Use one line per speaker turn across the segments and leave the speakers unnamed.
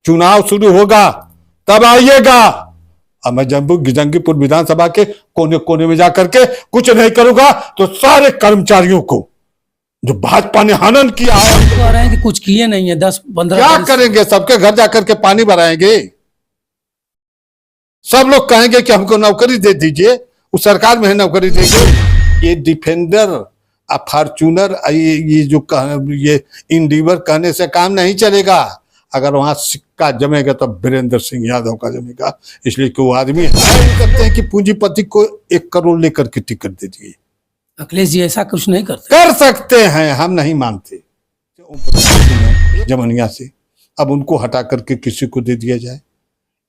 चुनाव शुरू होगा तब आइएगा। अब मैं जंगीपुर विधानसभा के कोने कोने में जाकर के कुछ नहीं करूंगा तो सारे कर्मचारियों को जो भाजपा ने हनन किया है,
कह रहे हैं कि कुछ किए नहीं है 10-15
क्या करेंगे? सबके घर जाकर के पानी भराएंगे। सब लोग कहेंगे कि हमको नौकरी दे दीजिए, उस सरकार में नौकरी देंगे। ये डिफेंडर फॉर्चूनर ये जो ये इंडिवर कहने से काम नहीं चलेगा। अगर वहां सिक्का जमेगा तो वीरेंद्र सिंह यादव का जमेगा। इसलिए कि वो आदमी करते हैं कि पूंजीपति को 1 करोड़ लेकर के टिकट दे दिए।
अखिलेश जी ऐसा कुछ नहीं करते।
कर सकते हैं, हम नहीं मानते। जमनिया से अब उनको हटा करके किसी को दे दिया जाए,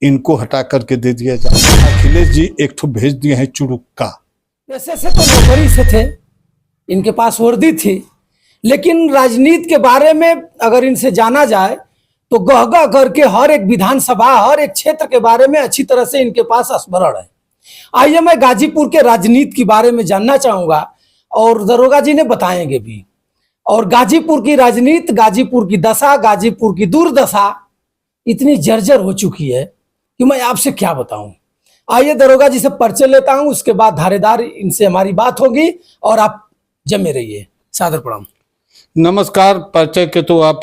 इनको हटा करके दे दिया जाए। अखिलेश जी एक तो भेज दिए हैं चुड़ुक्का।
ऐसे से तो नौकरी से थे, इनके पास वर्दी थी, लेकिन राजनीति के बारे में अगर इनसे जाना जाए तो गह करके हर एक विधानसभा, हर एक क्षेत्र के बारे में अच्छी तरह से इनके पास स्मरण है। आइए मैं गाजीपुर के राजनीति के बारे में जानना चाहूंगा और दरोगा जी ने बताएंगे भी। और गाजीपुर की राजनीति, गाजीपुर की दशा, गाजीपुर की दुर्दशा इतनी जर्जर हो चुकी है कि मैं आपसे क्या बताऊं। आइए दरोगा जी से परिचय लेता हूं, उसके बाद धारेदार इनसे हमारी बात होगी और आप जमे रहिए। सादर प्रणाम।
नमस्कार। परिचय के तो आप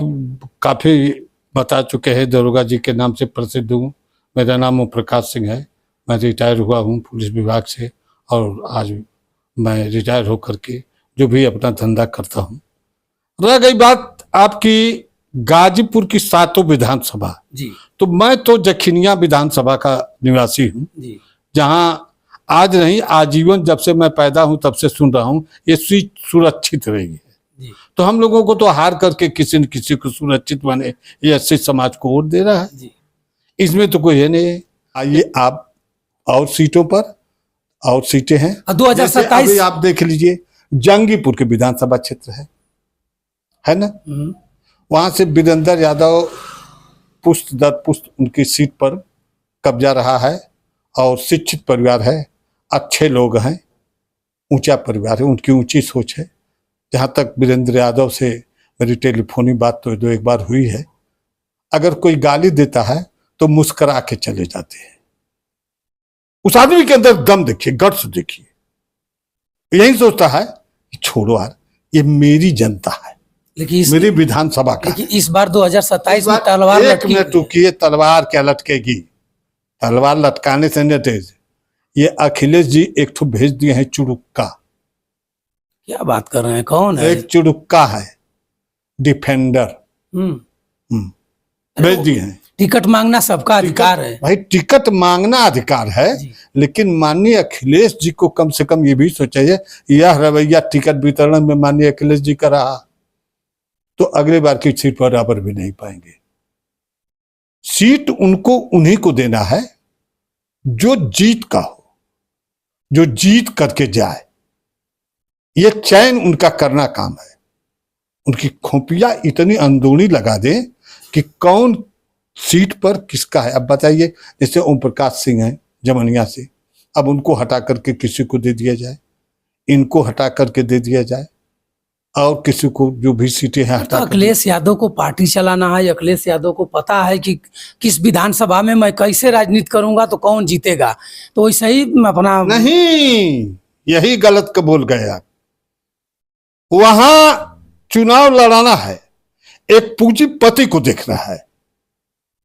काफी बता चुके हैं। दरोगा जी के नाम से प्रसिद्ध हूँ। मेरा नाम ओम प्रकाश सिंह है। मैं रिटायर हुआ हूँ पुलिस विभाग से और आज मैं रिटायर होकर के जो भी अपना धंधा करता हूँ। रह गई बात आपकी गाजीपुर की 7 विधानसभा
जी,
तो मैं तो जखिनिया विधानसभा का निवासी हूँ, जहाँ आज नहीं आजीवन जब से मैं पैदा हूँ तब से सुन रहा हूँ ये सीट सुरक्षित रहेगी। तो हम लोगों को तो हार करके किसी न किसी को सुरक्षित बने ये एससी समाज को वोट दे रहा है। इसमें तो कोई है नहीं। आइए आप और सीटों पर और सीटें हैं
2027
आप देख लीजिए। जंगीपुर के विधानसभा क्षेत्र है ना, वहां से वीरेंद्र यादव पुष्ट दर पुष्ट उनकी सीट पर कब्जा रहा है और शिक्षित परिवार है, अच्छे लोग हैं, ऊंचा परिवार है, उनकी ऊंची सोच है। जहां तक वीरेंद्र यादव से मेरी टेलीफोनिक बात तो 2-1 बार हुई है। अगर कोई गाली देता है तो मुस्कुरा के चले जाते हैं। उस आदमी के अंदर दम देखिए, गट्स देखिए। यही सोचता है कि छोड़ो यार, ये मेरी जनता है, लेकिन मेरी विधानसभा का।
लेकिन इस बार 2027 में तलवार
लटकी। तलवार क्या लटकेगी? तलवार लटकाने से नहीं तेज। ये अखिलेश जी एक तो भेज दिए हैं चुड़ुक्का।
क्या बात कर रहे हैं? कौन है?
एक चुड़ुक्का है, डिफेंडर। भेज दिए हैं।
टिकट मांगना सबका अधिकार है
भाई, टिकट मांगना अधिकार है, लेकिन माननीय अखिलेश जी को कम से कम ये भी सोचिए, यह रवैया टिकट वितरण में माननीय अखिलेश जी का रहा तो अगले बार की सीट पर बराबर भी नहीं पाएंगे। सीट उनको उन्हीं को देना है जो जीत का हो, जो जीत करके जाए। ये चयन उनका करना काम है। उनकी खोपियां इतनी अंदरूनी लगा दें कि कौन सीट पर किसका है। अब बताइए, जैसे ओम प्रकाश सिंह हैं जमनिया से, अब उनको हटा करके किसी को दे दिया जाए, इनको हटा करके दे दिया जाए और किसी को जो भी सीटें हैं
तो अखिलेश यादव को पार्टी चलाना है। अखिलेश यादव को पता है कि किस विधानसभा में मैं कैसे राजनीति करूंगा तो कौन जीतेगा, तो वैसे ही अपना
नहीं, यही गलत बोल गए आप। वहां चुनाव लड़ाना है, एक पूंजीपति को देखना है,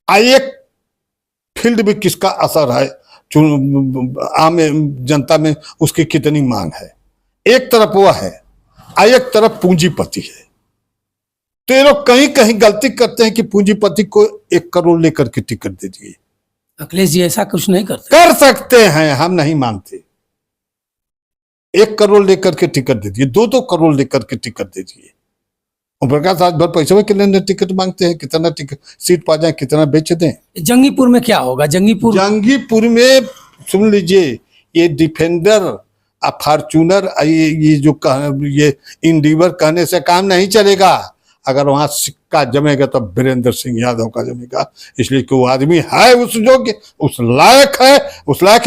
एक फील्ड में किसका असर है, आम जनता में उसकी कितनी मांग है। एक तरफ वह है, एक तरफ पूंजीपति है। तो ये लोग कहीं कहीं गलती करते हैं कि पूंजीपति को 1 करोड़ लेकर के टिकट दे दिए।
अखिलेश जी ऐसा कुछ नहीं करते।
कर सकते हैं, हम नहीं मानते। 1 करोड़ लेकर के टिकट दे दिए, 2-2 करोड़ लेकर के टिकट दे दिए। ओम प्रकाश आज भर पैसे के लिए टिकट मांगते हैं, कितना टिकट सीट पा जाए, कितना बेच दें।
जंगीपुर में क्या होगा?
जंगीपुर में सुन लीजिए, ये डिफेंडर फॉर्चूनर ये जो ये इंडिवर कहने से काम नहीं चलेगा। अगर वहां सिक्का जमेगा तो वीरेंद्र सिंह यादव का जमेगा। इसलिए कि वो आदमी है उस योग्य, उस लायक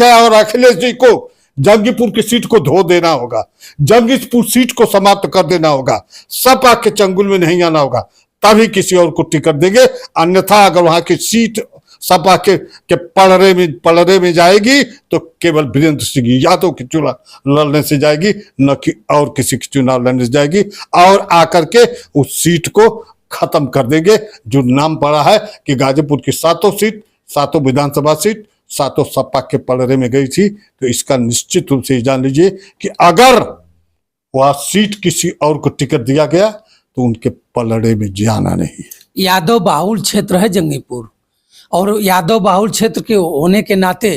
है। और अखिलेश जी को जंगीपुर की सीट को धो देना होगा, जंगीपुर सीट को समाप्त कर देना होगा, सपा के चंगुल में नहीं आना होगा। तभी किसी और को टिकट देंगे, अन्यथा अगर वहां की सीट सपा के पलड़े में जाएगी तो केवल वीरेंद्र सिंह यादव के चुनाव लड़ने से जाएगी, न कि और किसी के चुनाव लड़ने से जाएगी, और आकर के उस सीट को खत्म कर देंगे। जो नाम पड़ा है कि गाजीपुर की 7 सीट, 7 विधानसभा सीट 7 सपा के पलड़े में गई थी, तो इसका निश्चित रूप से जान लीजिए कि अगर वह सीट किसी और को टिकट दिया गया तो उनके पलड़े में जाना नहीं है।
यादव बाहुल क्षेत्र है जंगीपुर, और यादव बाहुल क्षेत्र के होने के नाते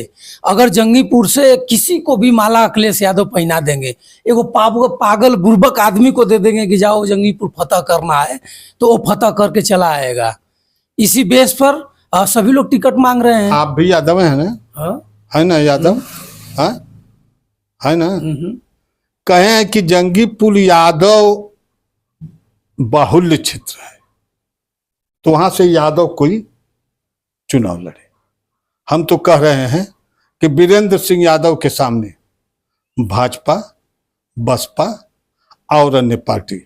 अगर जंगीपुर से किसी को भी माला अखिलेश यादव पहना देंगे, एगो पागल बुर्बक आदमी को दे देंगे कि जाओ जंगीपुर फतह करना है, तो वो फतह करके चला आएगा। इसी बेस पर सभी लोग टिकट मांग रहे हैं।
आप भी यादव है ना?
हाँ?
है ना यादव? हाँ है ना? कहें कि जंगीपुर यादव बाहुल्य क्षेत्र है, तो वहां से यादव कोई चुनाव लड़े। हम तो कह रहे हैं कि वीरेंद्र सिंह यादव के सामने भाजपा, बसपा और अन्य पार्टी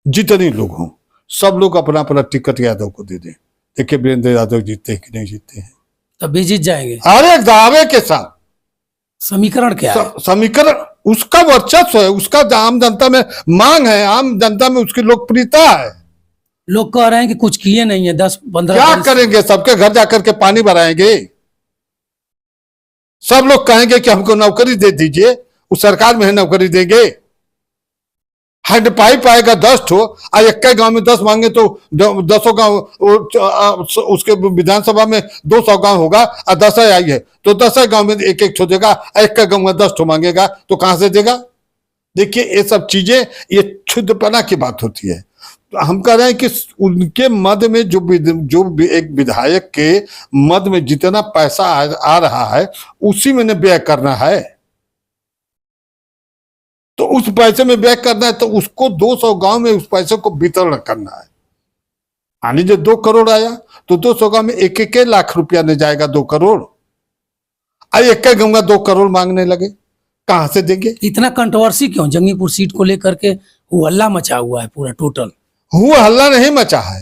जितने लोग हों, सब लोग अपना अपना टिकट यादव को दे दें। देखिए वीरेंद्र यादव जीतते हैं कि नहीं जीतते हैं।
तब भी जीत जाएंगे।
अरे दावे के साथ।
समीकरण क्या है?
समीकरण उसका वर्चस्व है, उसका आम जनता में मांग है, आम जनता में उसकी लोकप्रियता है।
लोग कह रहे हैं कि कुछ किए नहीं है 10-15
क्या करेंगे? सबके घर जाकर के पानी भराएंगे। सब लोग कहेंगे कि हमको नौकरी दे दीजिए, उस सरकार में है नौकरी देंगे। हैंड पाइप आएगा 10 ठो, और एक गांव में 10 मांगे तो 10 गांव, उसके विधानसभा में 200 गांव होगा और 10 आई है तो 10 गांव में एक एक ठो देगा, एक गांव में 10 ठो मांगेगा तो कहां से देगा? देखिए ये सब चीजें, ये क्षुद्रपना की बात होती है। तो हम कह रहे हैं कि उनके मद में जो एक विधायक के मद में जितना पैसा आ रहा है उसी में व्यय करना है, तो उस पैसे में व्यय करना है, तो उसको 200 गांव में उस पैसे को वितरण करना है। मान लीजिए 2 करोड़ आया तो 200 गांव में 1-1 लाख रुपया ले जाएगा 2 करोड़। आई एक गांव में 2 करोड़ मांगने लगे, कहां से देंगे?
इतना कंट्रोवर्सी क्यों जंगीपुर सीट को लेकर के? हल्ला मचा हुआ है पूरा टोटल।
हुआ हल्ला नहीं मचा है,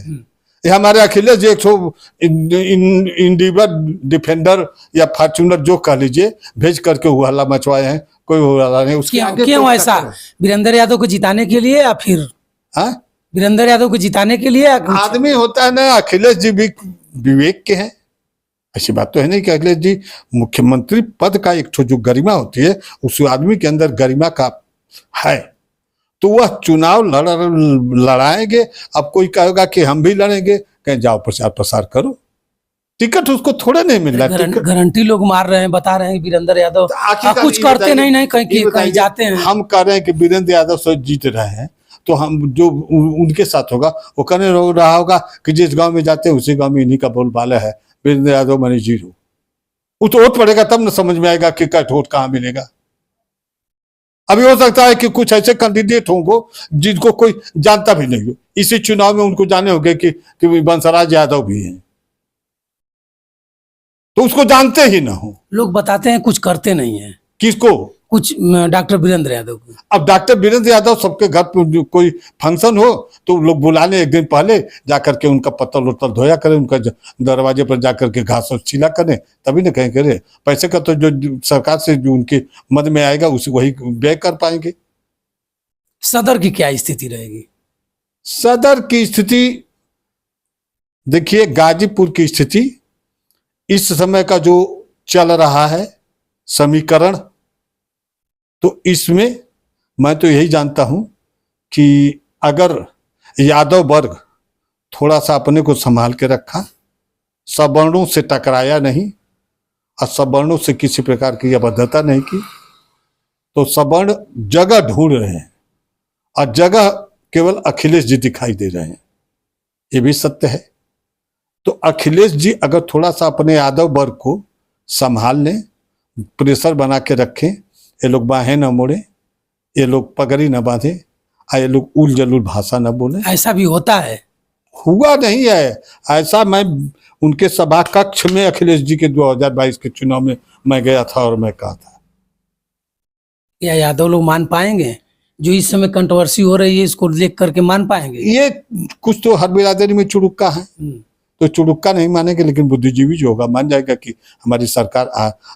ये हमारे अखिलेश जी 100 इंडिवर डिफेंडर या फॉर्च्यूनर जो कह लीजिए भेज करके हुआ हल्ला मचवाए हैं। कोई हल्ला नहीं। उसके आगे
क्यों ऐसा? वीरेंद्र यादव को जिताने के लिए या फिर वीरेंद्र यादव को जिताने के लिए?
आदमी होता है ना, अखिलेश जी भी विवेक के हैं। ऐसी बात तो है नहीं कि अखिलेश जी मुख्यमंत्री पद का एक जो गरिमा होती है उस आदमी के अंदर गरिमा का है, तो वह चुनाव लड़ाएंगे। अब कोई कहेगा कि हम भी लड़ेंगे, कहीं जाओ प्रचार प्रसार करो, टिकट उसको थोड़े नहीं मिल रहा है।
गारंटी लोग मार रहे हैं, बता रहे हैं वीरेंद्र यादव कुछ करते नहीं कहीं जाते हैं।
हम कह रहे हैं कि वीरेंद्र यादव से जीत रहे हैं, तो हम जो उनके साथ होगा वो कहने रहा होगा कि जिस गांव में जाते हैं उसी गांव में इन्हीं का बोलबाला है, वीरेंद्र यादव मनी जीरो। वो तो वोट पड़ेगा तब न समझ में आएगा कि कट वोट कहाँ मिलेगा। अभी हो सकता है कि कुछ ऐसे कैंडिडेट होंगे जिनको कोई जानता भी नहीं हो, इसी चुनाव में उनको जाने होंगे कि बंसराज यादव भी हैं, तो उसको जानते ही ना हो।
लोग बताते हैं कुछ करते नहीं है।
किसको? कुछ
डॉक्टर वीरेंद्र यादव को।
अब डॉक्टर वीरेंद्र यादव सबके घर पे कोई फंक्शन हो तो लोग बुला ले, एक दिन पहले जाकर के उनका पत्तल उत्तल धोया करें, उनका दरवाजे पर जाकर के घास छिला करें, तभी ना कहें करे। पैसे का तो जो सरकार से जो उनके मद में आएगा उसे वही व्यय कर पाएंगे।
सदर की क्या स्थिति रहेगी?
सदर की स्थिति देखिए, गाजीपुर की स्थिति इस समय का जो चल रहा है समीकरण, तो इसमें मैं तो यही जानता हूं कि अगर यादव वर्ग थोड़ा सा अपने को संभाल के रखा, सवर्णों से टकराया नहीं और सवर्णों से किसी प्रकार की अभद्रता नहीं की, तो सवर्ण जगह ढूंढ रहे हैं और जगह केवल अखिलेश जी दिखाई दे रहे हैं, ये भी सत्य है। तो अखिलेश जी अगर थोड़ा सा अपने यादव वर्ग को संभाल लें, प्रेशर बना के रखें, ये लोग बाहें न मोड़े, ये लोग पगड़ी न बांधे, ये लोग उल जलूल भाषा न बोले।
ऐसा भी होता है?
हुआ नहीं है ऐसा। मैं उनके सभा कक्ष में अखिलेश जी के 2022 के चुनाव में मैं गया था और मैं कहा था।
या यादव लोग मान पाएंगे जो इस समय कंट्रोवर्सी हो रही है, इसको देख करके मान पाएंगे?
ये कुछ तो हर बिरादरी में चुड़ुक्का है, तो चुड़ुक्का नहीं मानेंगे, लेकिन बुद्धिजीवी जो होगा मान जाएगा कि हमारी सरकार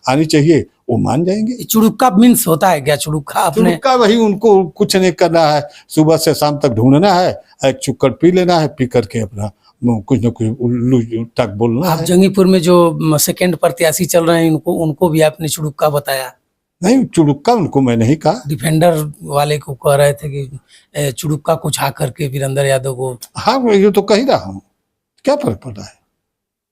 आनी चाहिए, वो मान जाएंगे।
ये चुड़ुक्का मीन्स होता है क्या? चुड़ुक्का अपने
चुड़ुक्का वही, उनको कुछ नहीं करना है, सुबह से शाम तक ढूंढना है, एक चुक्कड़ पी लेना है, पी करके अपना कुछ न कुछ उल्लू तक बोलना
आप
है।
जंगीपुर में जो सेकंड प्रत्याशी चल रहे हैं, उनको भी आपने चुड़ुक्का बताया?
नहीं, चुड़ुक्का उनको मैं नहीं कहा।
डिफेंडर वाले को कह रहे थे कि चुड़ुक्का को छा करके वीरेंद्र यादव को।
हाँ, मैं ये तो कह ही रहा हूँ, क्या फर्क पड़ रहा है,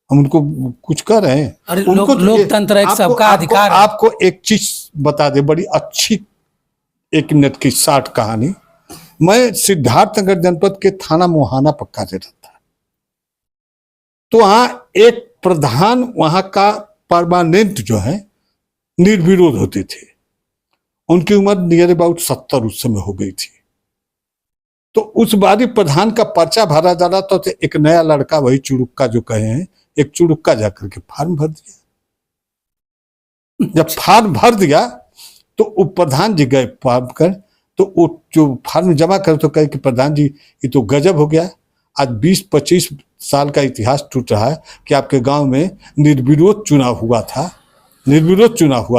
हम उनको कुछ कर रहे हैं।
अरे
उनको तो
लोकतंत्र एक सबका अधिकार है।
आपको एक चीज बता दे, बड़ी अच्छी 1 मिनट की शॉर्ट कहानी। मैं सिद्धार्थनगर जनपद के थाना मोहाना पक्का से रहता, तो वहां एक प्रधान वहां का परमानेंट जो है निर्विरोध होते थे, उनकी उम्र नियर अबाउट 70 उस समय हो गई थी। तो उस बारी प्रधान का पर्चा भरा जा रहा था, तो एक नया लड़का, वही चुड़ुक्का जो कहे हैं, एक चुड़ुक्का जाकर के फॉर्म भर दिया। जब फॉर्म भर दिया तो वो प्रधान जी गए फॉर्म कर, तो वो जो फॉर्म जमा कर तो कहे कि प्रधान जी ये तो गजब हो गया, आज 20-25 साल का इतिहास टूट रहा है कि आपके गांव में निर्विरोध चुनाव हुआ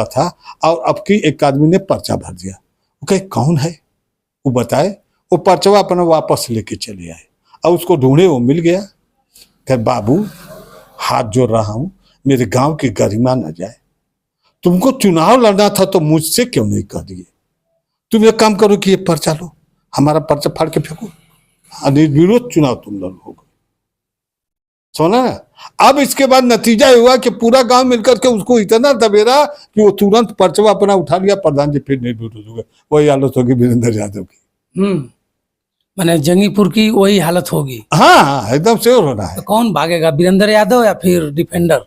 था, और अब की एक आदमी ने पर्चा भर दिया। वो कहे कौन है, वो बताए, वो पर्चवा अपना वापस लेके चले आए, और उसको ढूंढे, वो मिल गया। कहे बाबू हाथ जोड़ रहा हूं, मेरे गांव की गरिमा न जाए, तुमको चुनाव लड़ना था तो मुझसे क्यों नहीं कह दिए, तुम एक काम करो कि ये पर्चा लो, हमारा पर्चा फाड़ के फेंको, निर्विरोध चुनाव तुम लड़ोगे। सुना ना। अब इसके बाद नतीजा हुआ कि पूरा गांव मिलकर के उसको इतना दबेरा कि वो तुरंत पर्चवा अपना उठा लिया, प्रधान जी फिर निर्विरोध हो गए। वही हालत होगी वीरेंद्र यादव की।
माने जंगीपुर की वही हालत होगी।
हाँ, एकदम श्योर हो रहा है।
तो कौन भागेगा, वीरेंद्र यादव या फिर डिफेंडर?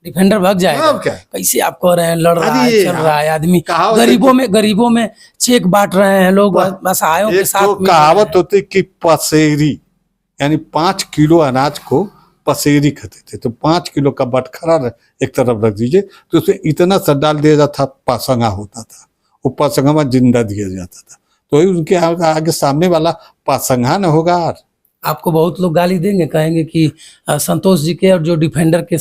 डिफेंडर भाग जाएगा।
क्या
कैसे आप कह रहे हैं लड़ रहा है, चल रहा है आदमी, गरीबों में चेक बांट रहे हैं लोग, असहायों के साथ।
कहावत होती कि पसेरी, यानी 5 किलो अनाज को पसेरी कहते थे, तो 5 किलो का बटखरा एक तरफ रख दीजिए, तो उसमें इतना सा डाल दिया जाता, पासंगा होता था, वो पासंगा में जिंदा दिया जाता था, तो उनके आगे सामने वाला पासंगा न होगा।
आपको बहुत लोग गाली देंगे, कहेंगे कि संतोष जी के और जो डिफेंडर के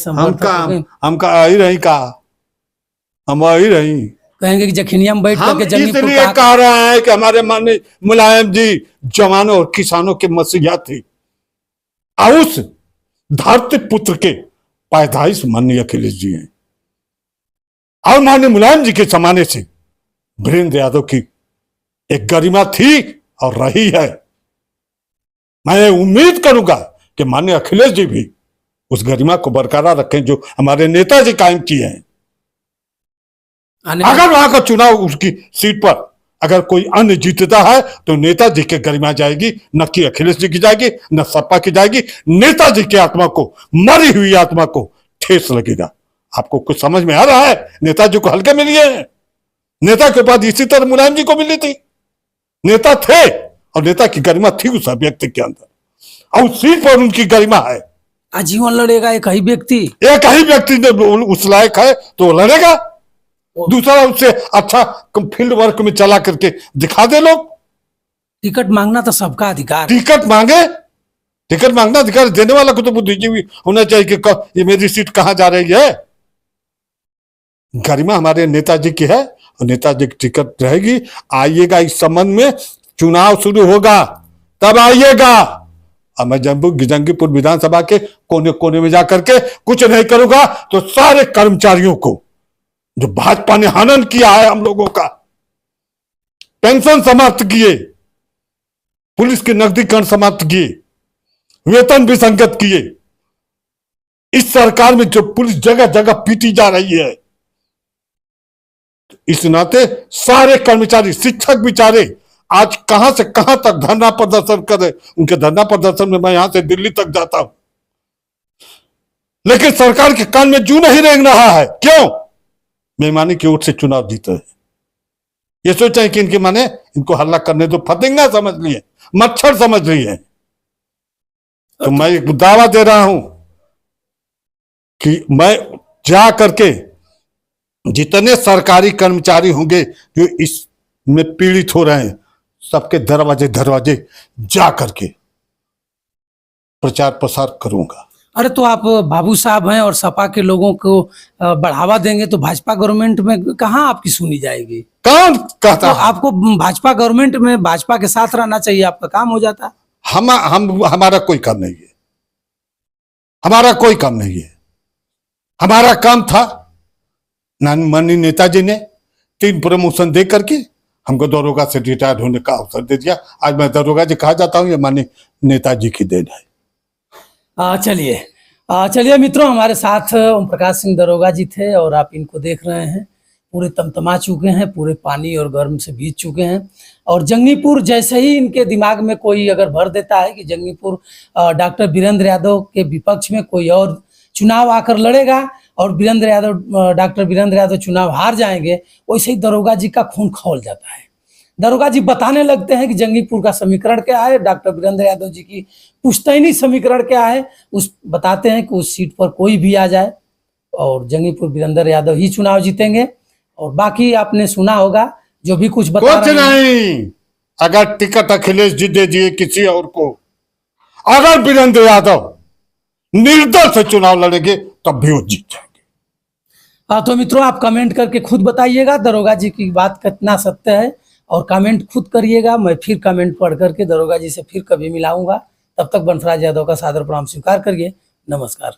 हमका आई रही का, हम आई रही,
कहेंगे कि जखिनिया में बैठ करके जंगीपुर
इसलिए कह रहे हैं कि हमारे माननीय मुलायम जी जवानों और किसानों के मसीहा थे, उस धरती पुत्र के पैदाइश माननीय अखिलेश जी हैं, और माननीय मुलायम जी के जमाने से वीरेंद्र यादव की एक गरिमा थी और रही है। मैं उम्मीद करूंगा कि माननीय अखिलेश जी भी उस गरिमा को बरकरार रखें जो हमारे नेताजी कायम किए हैं। अगर वहां का चुनाव उसकी सीट पर अगर कोई अन्य जीतता है तो नेताजी की गरिमा जाएगी, न कि अखिलेश जी की जाएगी, न सपा की जाएगी। नेताजी की आत्मा को, मरी हुई आत्मा को ठेस लगेगा। आपको कुछ समझ में आ रहा है? नेताजी को हल्के में लिए हैं। नेता के बाद इसी तरह मुलायम जी को मिली थी। नेता थे और नेता की गरिमा थी उस व्यक्ति के अंदर, और सीट पर उनकी गरिमा है।
आजीवन लड़ेगा एक ही व्यक्ति
उस लायक है तो लड़ेगा, दूसरा उससे अच्छा फील्ड वर्क में चला करके दिखा दे। लोग
टिकट मांगना तो सबका अधिकार,
टिकट मांगना अधिकार, देने वाला को तो बुद्धिजीवी होना चाहिए कि ये मेरी सीट कहां जा रही है। गरिमा हमारे नेताजी की है और नेताजी की टिकट रहेगी। आइएगा, इस संबंध में चुनाव शुरू होगा तब आइएगा। अब मैं जंगीपुर विधानसभा के कोने कोने में जाकर के कुछ नहीं करूंगा तो सारे कर्मचारियों को जो भाजपा ने हनन किया है हम लोगों का, पेंशन समाप्त किए, पुलिस के नकदीकरण समाप्त किए, वेतन विसंगत किए, इस सरकार में जो पुलिस जगह जगह पीटी जा रही है, इस नाते सारे कर्मचारी, शिक्षक बेचारे आज कहां से कहां तक धरना प्रदर्शन कर रहे। उनके धरना प्रदर्शन में मैं यहां से दिल्ली तक जाता हूं, लेकिन सरकार के कान में जू नहीं रेंग रहा है। क्यों? बेईमानी की ओर से चुनाव जीते हैं। ये सोचा है कि इनके माने इनको हल्ला करने दो, फतिंगा समझ लिए, मच्छर समझ रही है। तो मैं एक दावा दे रहा हूं कि मैं जा करके जितने सरकारी कर्मचारी होंगे जो इसमें पीड़ित हो रहे हैं, सबके दरवाजे दरवाजे जा करके प्रचार प्रसार करूंगा।
अरे तो आप बाबू साहब हैं और सपा के लोगों को बढ़ावा देंगे तो भाजपा गवर्नमेंट में कहाँ आपकी सुनी जाएगी?
कौन
तो
कहता है?
आपको भाजपा गवर्नमेंट में भाजपा के साथ रहना चाहिए, आपका काम हो जाता।
हमारा कोई काम नहीं है, हमारा कोई काम नहीं है। हमारा काम था, माननीय नेताजी ने 3 प्रमोशन दे करके हमको दरोगा से रिटायर होने का अवसर दे दिया। आज मैं दरोगा जी कहा जाता हूँ, ये माननीय नेताजी की देन है।
चलिए मित्रों, हमारे साथ ओम प्रकाश सिंह दरोगा जी थे और आप इनको देख रहे हैं, पूरे तमतमा चुके हैं, पूरे पानी और गर्म से बीत चुके हैं। और जंगीपुर जैसे ही इनके दिमाग में कोई अगर भर देता है कि जंगीपुर डॉक्टर वीरेंद्र यादव के विपक्ष में कोई और चुनाव आकर लड़ेगा और डॉक्टर वीरेंद्र यादव चुनाव हार जाएंगे, वैसे ही दरोगा जी का खून खौल जाता है। दरोगा जी बताने लगते हैं कि जंगीपुर का समीकरण क्या है, डॉक्टर वीरेंद्र यादव जी की पुश्तैनी समीकरण क्या है। उस बताते हैं कि उस सीट पर कोई भी आ जाए और जंगीपुर वीरेंद्र यादव ही चुनाव जीतेंगे। और बाकी आपने सुना होगा जो भी कुछ बता
कुछ
रहे हैं।
नहीं, अगर टिकट अखिलेश जी दे दिए किसी और को, अगर वीरेंद्र यादव निर्दल से चुनाव लड़ेंगे तब भी वो जीत जाएंगे।
तो मित्रों, आप कमेंट करके खुद बताइएगा दरोगा जी की बात कितना सत्य है, और कमेंट खुद करिएगा। मैं फिर कमेंट पढ़ करके दरोगा जी से फिर कभी मिलाऊंगा। तब तक बंसराज यादव का सादर प्रणाम स्वीकार करिए। नमस्कार।